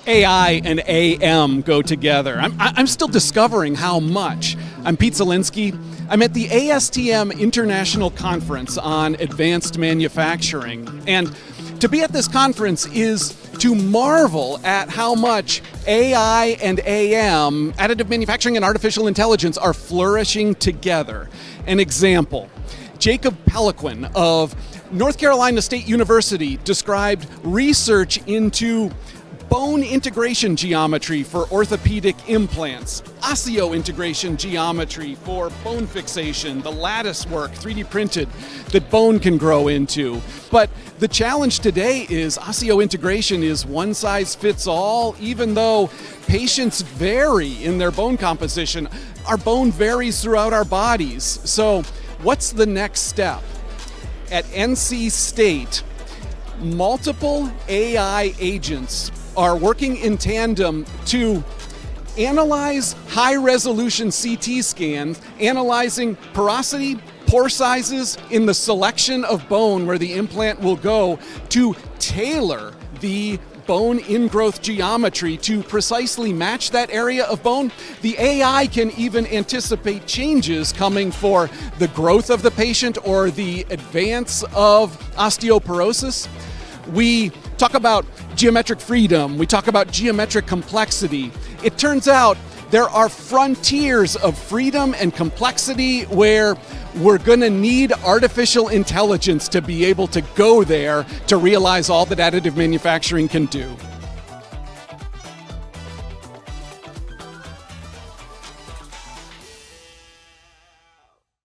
AI and AM go together. I'm still discovering how much. I'm Pete Zelinski. I'm at the ASTM International Conference on Advanced Manufacturing. And to be at this conference is to marvel at how much AI and AM, additive manufacturing and artificial intelligence, are flourishing together. An example, Jacob Pelquin of North Carolina State University described research into bone integration geometry for orthopedic implants, osseo-integration geometry for bone fixation, the lattice work, 3D printed, that bone can grow into. But the challenge today is osseo-integration is one size fits all, even though patients vary in their bone composition. Our bone varies throughout our bodies. So what's the next step? At NC State, multiple AI agents are working in tandem to analyze high-resolution CT scans, analyzing porosity, pore sizes in the selection of bone where the implant will go to tailor the bone ingrowth geometry to precisely match that area of bone. The AI can even anticipate changes coming for the growth of the patient or the advance of osteoporosis. We talk about geometric freedom, we talk about geometric complexity. It turns out there are frontiers of freedom and complexity where we're going to need artificial intelligence to be able to go there to realize all that additive manufacturing can do.